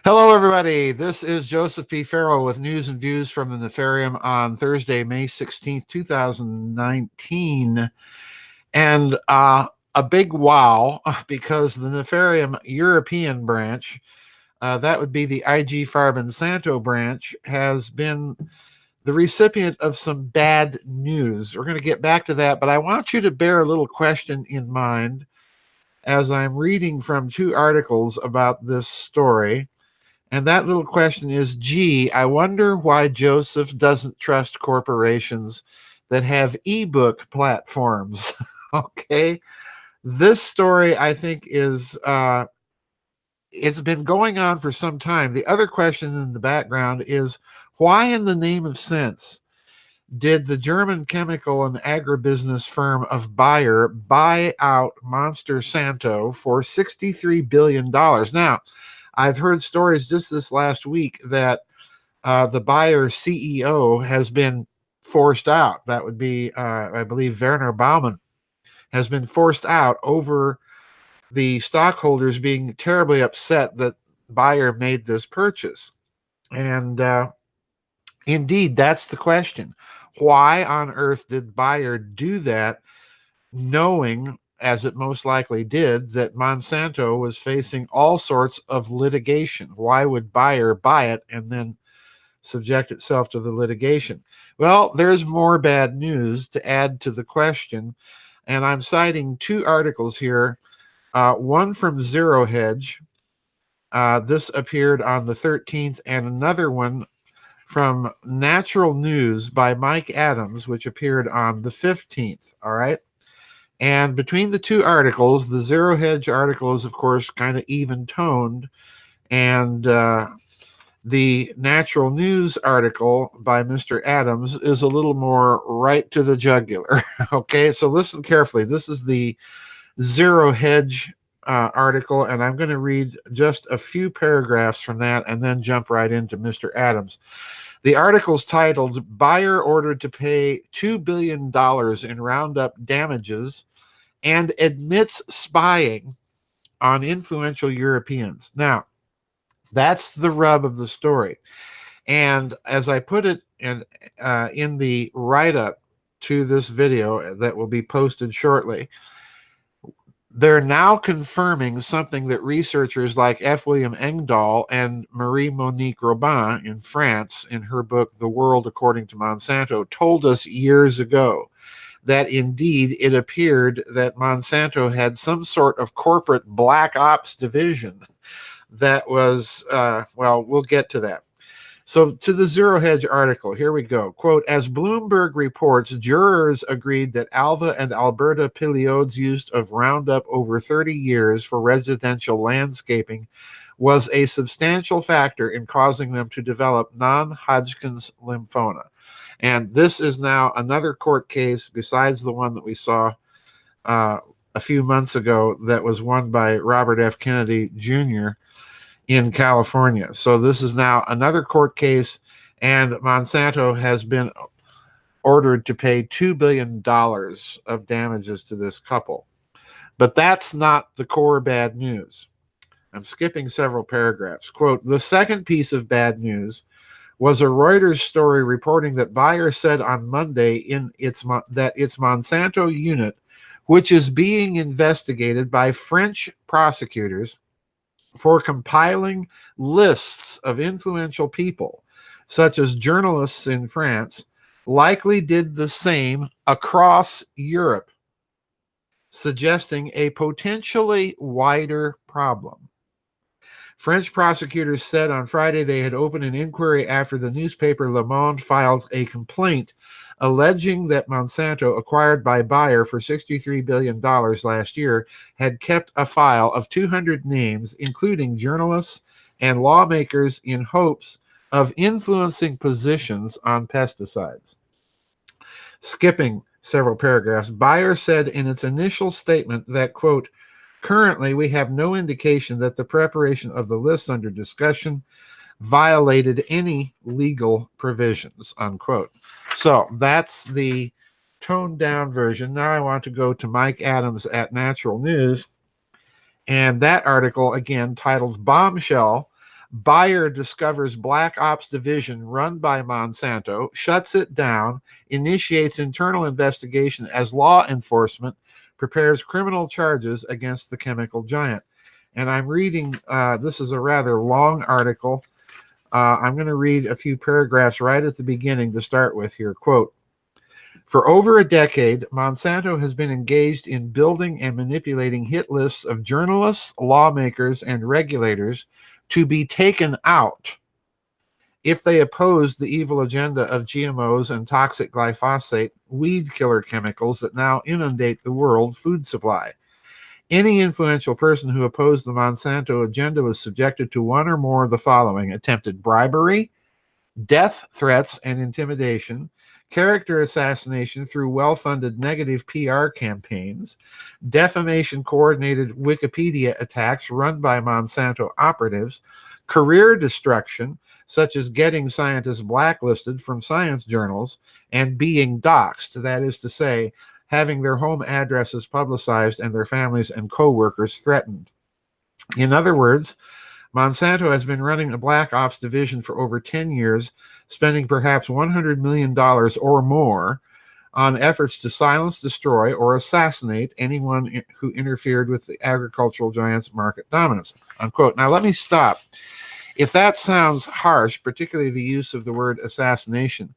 Hello, everybody. This is Joseph P. Farrell with news and views from the Nefarium on Thursday, May 16th, 2019. And a big wow because the Nefarium European branch, that would be the IG Farben Santo branch, has been the recipient of some bad news. We're going to get back to that, but I want you to bear a little question in mind as I'm reading from two articles about this story. And that little question is, gee, I wonder why Joseph doesn't trust corporations that have ebook platforms. Okay. This story, I think, is it's been going on for some time. The other question in the background is, why in the name of sense did the German chemical and agribusiness firm of Bayer buy out Monsanto for $63 billion? Now, I've heard stories just this last week that the Bayer CEO has been forced out. That would be, I believe, Werner Baumann has been forced out over the stockholders being terribly upset that Bayer made this purchase. And indeed, that's the question. Why on earth did Bayer do that, knowing, as it most likely did, that Monsanto was facing all sorts of litigation? Why would Bayer buy it and then subject itself to the litigation? Well, there's more bad news to add to the question, and I'm citing two articles here. One from Zero Hedge. This appeared on the 13th, and another one from Natural News by Mike Adams, which appeared on the 15th. All right. And between the two articles, the Zero Hedge article is, of course, kind of even toned. And the Natural News article by Mr. Adams is a little more right to the jugular. Okay. So listen carefully. This is the Zero Hedge article, and I'm going to read just a few paragraphs from that and then jump right into Mr. Adams. The article's titled, Bayer Ordered to Pay $2 billion in Roundup Damages and Admits Spying on Influential Europeans. Now, that's the rub of the story. And as I put it in the write-up to this video that will be posted shortly, they're now confirming something that researchers like F. William Engdahl and Marie-Monique Robin in France, in her book, The World According to Monsanto, told us years ago, that indeed it appeared that Monsanto had some sort of corporate black ops division that was, well, we'll get to that. So to the Zero Hedge article, here we go. Quote, as Bloomberg reports, jurors agreed that Alva and Alberta Piliod's use of Roundup over 30 years for residential landscaping was a substantial factor in causing them to develop non-Hodgkin's lymphoma. And this is now another court case besides the one that we saw a few months ago that was won by Robert F. Kennedy Jr. in California. So this is now another court case, and Monsanto has been ordered to pay $2 billion of damages to this couple. But that's not the core bad news. I'm skipping several paragraphs. Quote, the second piece of bad news was a Reuters story reporting that Bayer said on Monday that its Monsanto unit, which is being investigated by French prosecutors for compiling lists of influential people, such as journalists in France, likely did the same across Europe, suggesting a potentially wider problem. French prosecutors said on Friday they had opened an inquiry after the newspaper Le Monde filed a complaint alleging that Monsanto, acquired by Bayer for $63 billion last year, had kept a file of 200 names, including journalists and lawmakers, in hopes of influencing positions on pesticides. Skipping several paragraphs, Bayer said in its initial statement that, quote, currently we have no indication that the preparation of the lists under discussion violated any legal provisions, unquote. So that's the toned down version. Now I want to go to Mike Adams at Natural News. And that article, again, titled Bombshell, Bayer discovers Black Ops division run by Monsanto, shuts it down, initiates internal investigation as law enforcement prepares criminal charges against the chemical giant. And I'm reading, this is a rather long article. I'm going to read a few paragraphs right at the beginning to start with here. Quote, for over a decade, Monsanto has been engaged in building and manipulating hit lists of journalists, lawmakers, and regulators to be taken out if they oppose the evil agenda of GMOs and toxic glyphosate, weed killer chemicals that now inundate the world food supply. Any influential person who opposed the Monsanto agenda was subjected to one or more of the following: attempted bribery, death threats and intimidation, character assassination through well-funded negative PR campaigns, defamation coordinated Wikipedia attacks run by Monsanto operatives, career destruction, such as getting scientists blacklisted from science journals, and being doxxed, that is to say, having their home addresses publicized and their families and co-workers threatened. In other words, Monsanto has been running a Black Ops division for over 10 years, spending perhaps $100 million or more on efforts to silence, destroy, or assassinate anyone who interfered with the agricultural giant's market dominance, unquote. Now, let me stop. If that sounds harsh, particularly the use of the word assassination,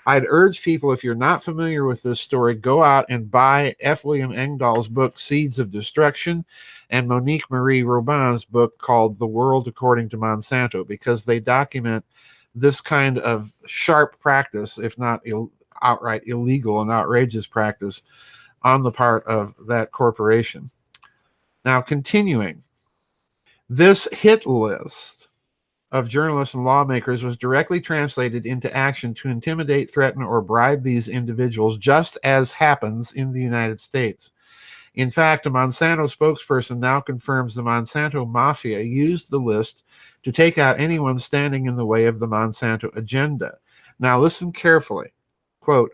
I'd urge people, if you're not familiar with this story, go out and buy F. William Engdahl's book, Seeds of Destruction, and Monique Marie Robin's book called The World According to Monsanto, because they document this kind of sharp practice, if not outright illegal and outrageous practice, on the part of that corporation. Now, continuing, this hit list of journalists and lawmakers was directly translated into action to intimidate, threaten, or bribe these individuals, just as happens in the United States. In fact, a Monsanto spokesperson now confirms the Monsanto Mafia used the list to take out anyone standing in the way of the Monsanto agenda. Now, listen carefully. Quote,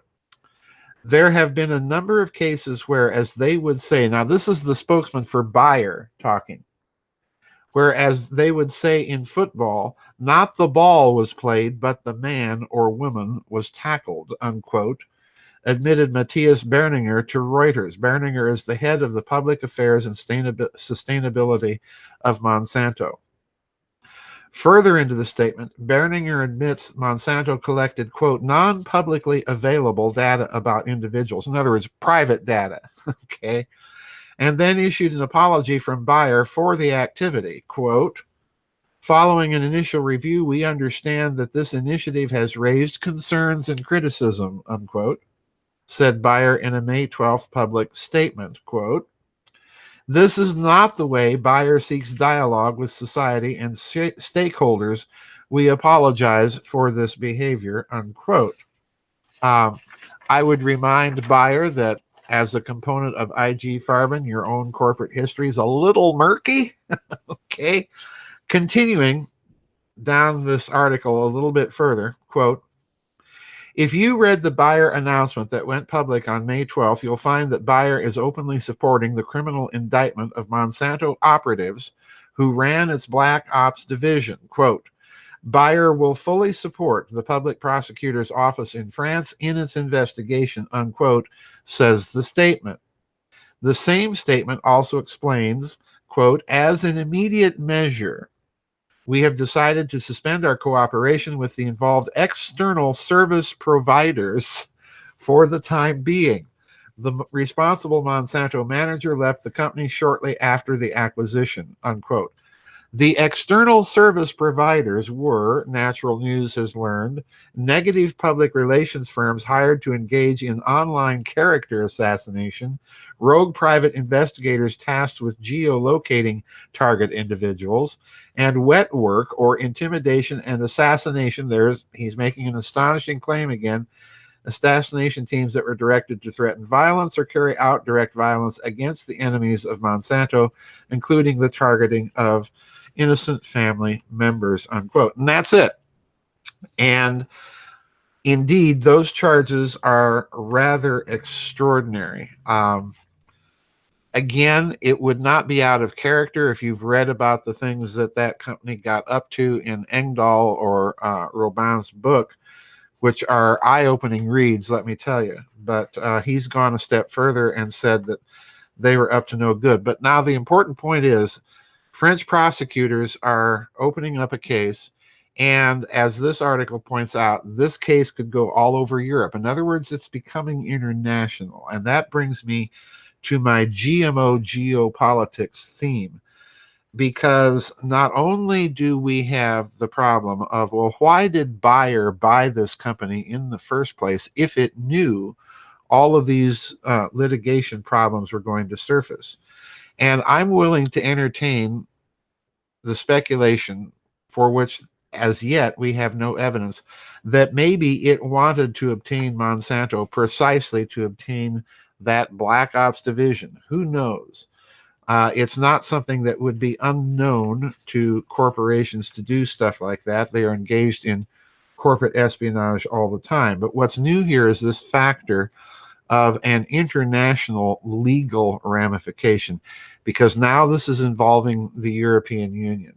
there have been a number of cases where, as they would say, now this is the spokesman for Bayer talking, whereas they would say in football, not the ball was played, but the man or woman was tackled, unquote, admitted Matthias Berninger to Reuters. Berninger is the head of the public affairs and sustainability of Monsanto. Further into the statement, Berninger admits Monsanto collected, quote, non-publicly available data about individuals. In other words, private data, okay? And then issued an apology from Bayer for the activity. Quote, following an initial review, we understand that this initiative has raised concerns and criticism, unquote, said Bayer in a May 12th public statement. Quote, this is not the way Bayer seeks dialogue with society and stakeholders. We apologize for this behavior, unquote. I would remind Bayer that as a component of IG Farben, your own corporate history is a little murky. Okay. Continuing down this article a little bit further, quote, if you read the Bayer announcement that went public on May 12th, you'll find that Bayer is openly supporting the criminal indictment of Monsanto operatives who ran its Black Ops division. Quote, Bayer will fully support the public prosecutor's office in France in its investigation, unquote, says the statement. The same statement also explains, quote, as an immediate measure, we have decided to suspend our cooperation with the involved external service providers for the time being. The responsible Monsanto manager left the company shortly after the acquisition, unquote. The external service providers were, Natural News has learned, negative public relations firms hired to engage in online character assassination, rogue private investigators tasked with geolocating target individuals, and wet work or intimidation and assassination. He's making an astonishing claim again. Assassination teams that were directed to threaten violence or carry out direct violence against the enemies of Monsanto, including the targeting of innocent family members, unquote. And that's it. And indeed, those charges are rather extraordinary. Again, it would not be out of character if you've read about the things that that company got up to in Engdahl or Robin's book, which are eye-opening reads, let me tell you. But he's gone a step further and said that they were up to no good. But now the important point is French prosecutors are opening up a case. And as this article points out, this case could go all over Europe. In other words, it's becoming international. And that brings me to my GMO geopolitics theme. Because not only do we have the problem of, well, why did Bayer buy this company in the first place if it knew all of these litigation problems were going to surface? And I'm willing to entertain the speculation, for which as yet we have no evidence, that maybe it wanted to obtain Monsanto precisely to obtain that Black Ops division. Who knows? It's not something that would be unknown to corporations to do stuff like that. They are engaged in corporate espionage all the time. But what's new here is this factor of an international legal ramification, because now this is involving the European Union.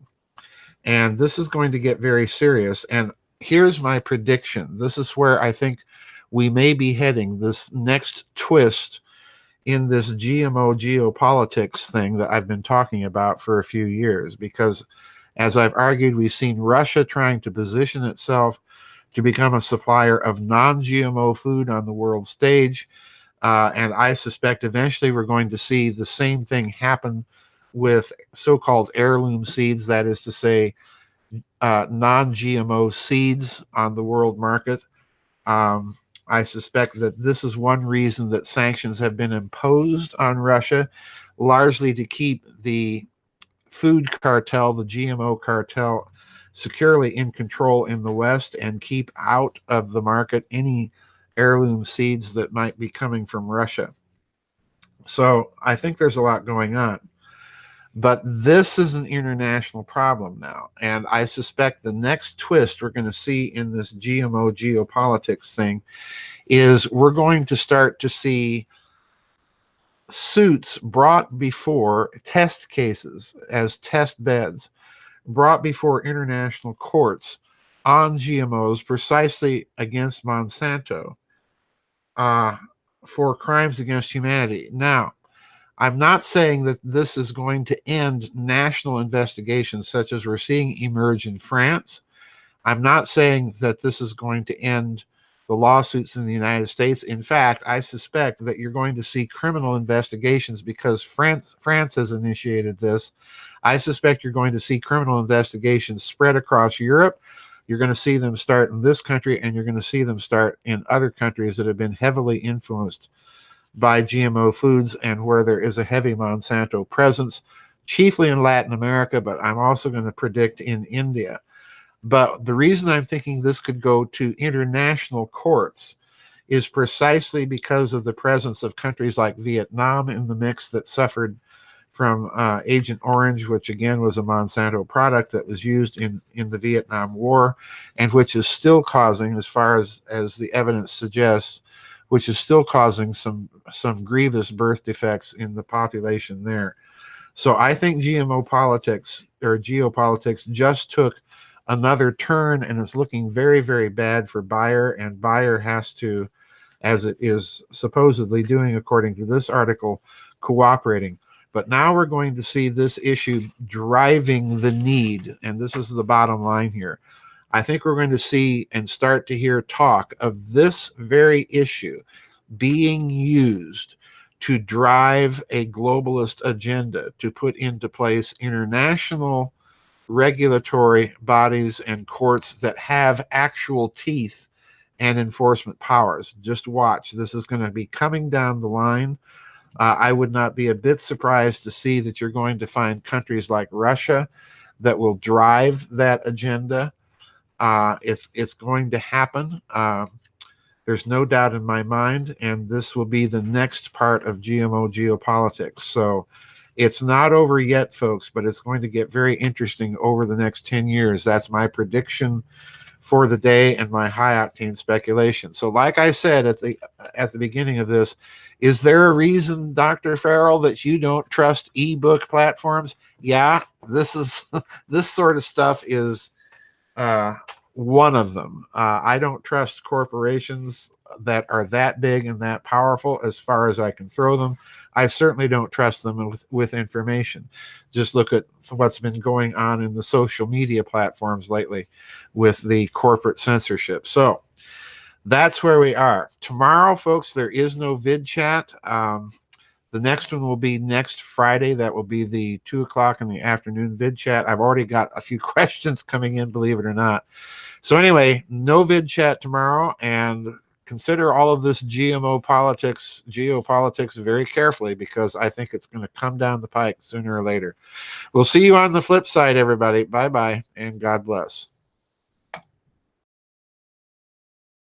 And this is going to get very serious. And here's my prediction. This is where I think we may be heading, this next twist in this GMO geopolitics thing that I've been talking about for a few years. Because as I've argued, we've seen Russia trying to position itself to become a supplier of non-GMO food on the world stage. And I suspect eventually we're going to see the same thing happen with so-called heirloom seeds, that is to say, non-GMO seeds on the world market. I suspect that this is one reason that sanctions have been imposed on Russia, largely to keep the food cartel, the GMO cartel, securely in control in the West and keep out of the market any heirloom seeds that might be coming from Russia. So I think there's a lot going on. But this is an international problem now. And I suspect the next twist we're going to see in this GMO geopolitics thing is we're going to start to see suits brought before test cases as test beds, brought before international courts on GMOs precisely against Monsanto for crimes against humanity. Now, I'm not saying that this is going to end national investigations such as we're seeing emerge in France. I'm not saying that this is going to end the lawsuits in the United States. In fact, I suspect that you're going to see criminal investigations because France has initiated this. I suspect you're going to see criminal investigations spread across Europe. You're going to see them start in this country, and you're going to see them start in other countries that have been heavily influenced by GMO foods and where there is a heavy Monsanto presence, chiefly in Latin America, but I'm also going to predict in India. But the reason I'm thinking this could go to international courts is precisely because of the presence of countries like Vietnam in the mix that suffered from Agent Orange, which again was a Monsanto product that was used in the Vietnam War, and which is still causing, as far as the evidence suggests, which is still causing some grievous birth defects in the population there. So I think GMO politics or geopolitics just took another turn and it's looking very, very bad for Bayer, and Bayer has to, as it is supposedly doing according to this article, cooperating. But now we're going to see this issue driving the need, and this is the bottom line here. I think we're going to see and start to hear talk of this very issue being used to drive a globalist agenda, to put into place international regulatory bodies and courts that have actual teeth and enforcement powers. Just watch. This is going to be coming down the line. I would not be a bit surprised to see that you're going to find countries like Russia that will drive that agenda. It's going to happen. There's no doubt in my mind, and this will be the next part of GMO geopolitics. So it's not over yet, folks, but it's going to get very interesting over the next 10 years. That's my prediction for the day and my high octane speculation. So, like I said at the beginning of this, is there a reason, Dr. Farrell, that you don't trust ebook platforms? Yeah, this is this sort of stuff is one of them. I don't trust corporations that are that big and that powerful as far as I can throw them. I certainly don't trust them with information. Just look at what's been going on in the social media platforms lately with the corporate censorship. So that's where we are. Tomorrow, folks, there is no vid chat. The next one will be next Friday. That will be the 2 o'clock in the afternoon vid chat. I've already got a few questions coming in, believe it or not. So anyway, no vid chat tomorrow, and consider all of this geopolitics very carefully, because I think it's going to come down the pike sooner or later. We'll see you on the flip side, everybody. Bye-bye, and God bless.